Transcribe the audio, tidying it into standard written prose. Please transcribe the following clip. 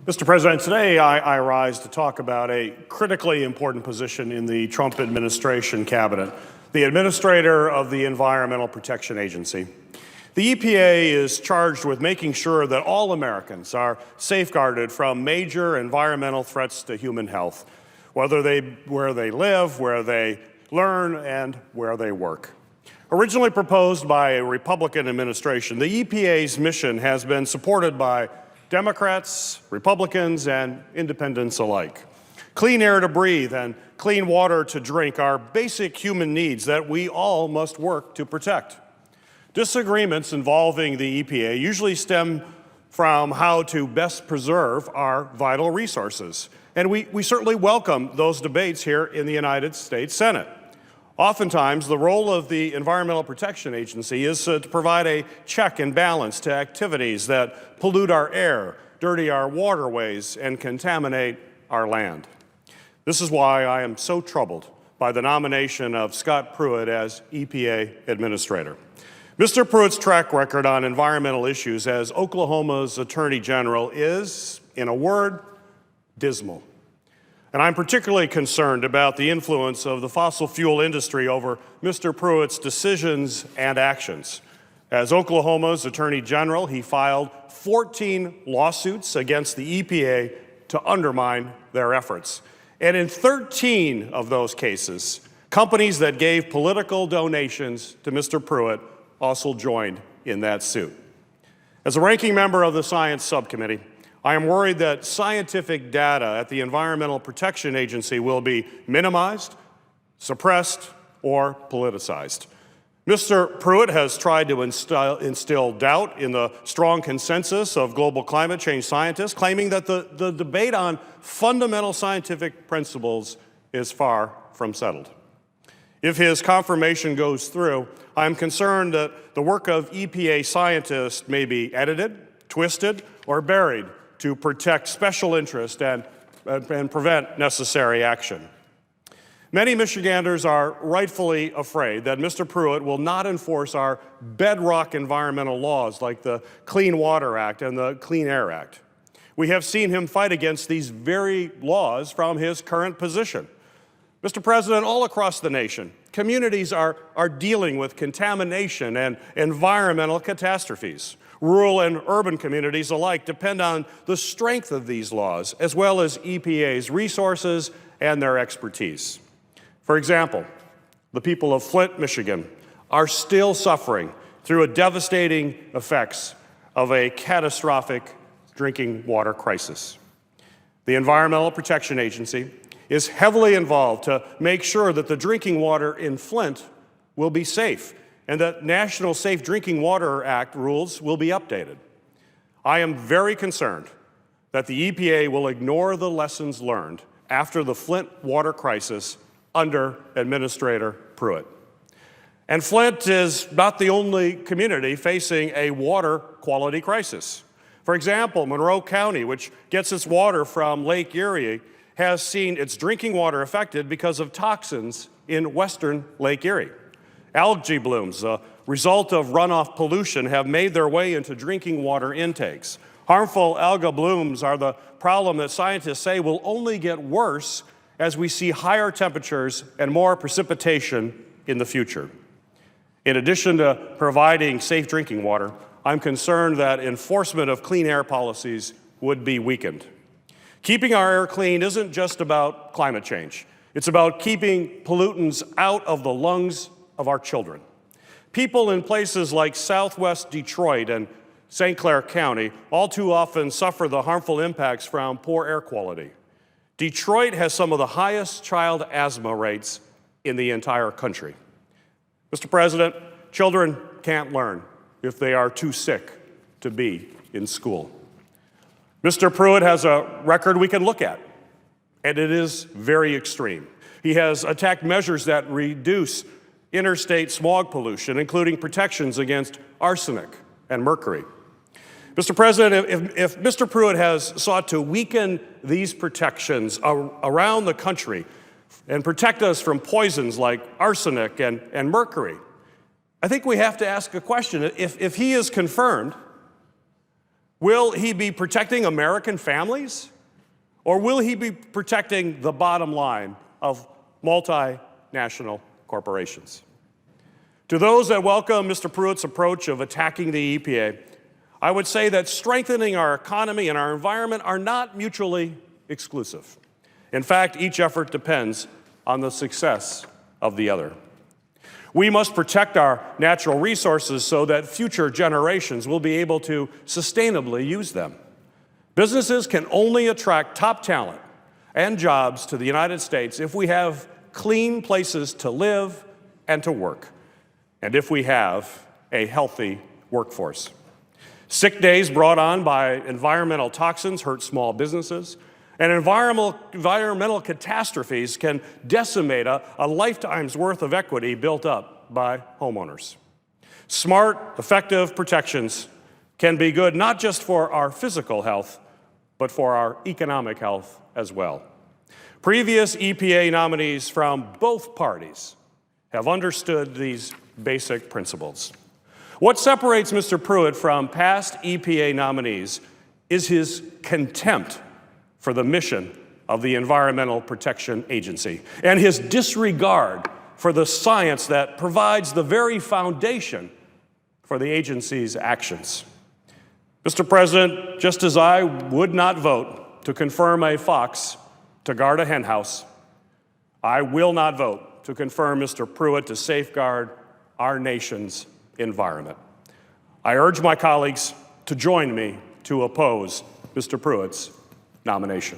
Mr. President, today I rise to talk about a critically important position in the Trump administration cabinet, the administrator of the Environmental Protection Agency. The EPA is charged with making sure that all Americans are safeguarded from major environmental threats to human health, where they live, where they learn, and where they work. Originally proposed by a Republican administration, the EPA's mission has been supported by Democrats, Republicans, and independents alike. Clean air to breathe and clean water to drink are basic human needs that we all must work to protect. Disagreements involving the EPA usually stem from how to best preserve our vital resources, and we certainly welcome those debates here in the United States Senate. Oftentimes, the role of the Environmental Protection Agency is to provide a check and balance to activities that pollute our air, dirty our waterways, and contaminate our land. This is why I am so troubled by the nomination of Scott Pruitt as EPA Administrator. Mr. Pruitt's track record on environmental issues as Oklahoma's Attorney General is, in a word, dismal. And I'm particularly concerned about the influence of the fossil fuel industry over Mr. Pruitt's decisions and actions. As Oklahoma's Attorney General, he filed 14 lawsuits against the EPA to undermine their efforts. And in 13 of those cases, companies that gave political donations to Mr. Pruitt also joined in that suit. As a ranking member of the Science Subcommittee, I am worried that scientific data at the Environmental Protection Agency will be minimized, suppressed, or politicized. Mr. Pruitt has tried to instill doubt in the strong consensus of global climate change scientists, claiming that the debate on fundamental scientific principles is far from settled. If his confirmation goes through, I am concerned that the work of EPA scientists may be edited, twisted, or buried to protect special interest and prevent necessary action. Many Michiganders are rightfully afraid that Mr. Pruitt will not enforce our bedrock environmental laws like the Clean Water Act and the Clean Air Act. We have seen him fight against these very laws from his current position. Mr. President, all across the nation, communities are dealing with contamination and environmental catastrophes. Rural and urban communities alike depend on the strength of these laws, as well as EPA's resources and their expertise. For example, the people of Flint, Michigan, are still suffering through the devastating effects of a catastrophic drinking water crisis. The Environmental Protection Agency is heavily involved to make sure that the drinking water in Flint will be safe and that National Safe Drinking Water Act rules will be updated. I am very concerned that the EPA will ignore the lessons learned after the Flint water crisis under Administrator Pruitt. And Flint is not the only community facing a water quality crisis. For example, Monroe County, which gets its water from Lake Erie, has seen its drinking water affected because of toxins in western Lake Erie. Algae blooms, a result of runoff pollution, have made their way into drinking water intakes. Harmful algal blooms are the problem that scientists say will only get worse as we see higher temperatures and more precipitation in the future. In addition to providing safe drinking water, I'm concerned that enforcement of clean air policies would be weakened. Keeping our air clean isn't just about climate change. It's about keeping pollutants out of the lungs of our children. People in places like southwest Detroit and St. Clair County all too often suffer the harmful impacts from poor air quality. Detroit has some of the highest child asthma rates in the entire country. Mr. President, children can't learn if they are too sick to be in school. Mr. Pruitt has a record we can look at, and it is very extreme. He has attacked measures that reduce interstate smog pollution, including protections against arsenic and mercury. Mr. President, if Mr. Pruitt has sought to weaken these protections around the country and protect us from poisons like arsenic and mercury, I think we have to ask a question. If he is confirmed, Will he be protecting American families? Or will he be protecting the bottom line of multinational corporations? To those that welcome Mr. Pruitt's approach of attacking the EPA, I would say that strengthening our economy and our environment are not mutually exclusive. In fact, each effort depends on the success of the other. We must protect our natural resources so that future generations will be able to sustainably use them. Businesses can only attract top talent and jobs to the United States if we have clean places to live and to work, and if we have a healthy workforce. Sick days brought on by environmental toxins hurt small businesses, and environmental catastrophes can decimate a lifetime's worth of equity built up by homeowners. Smart, effective protections can be good not just for our physical health, but for our economic health as well. Previous EPA nominees from both parties have understood these basic principles. What separates Mr. Pruitt from past EPA nominees is his contempt for the mission of the Environmental Protection Agency and his disregard for the science that provides the very foundation for the agency's actions. Mr. President, just as I would not vote to confirm a fox to guard a henhouse, I will not vote to confirm Mr. Pruitt to safeguard our nation's environment. I urge my colleagues to join me to oppose Mr. Pruitt's nomination.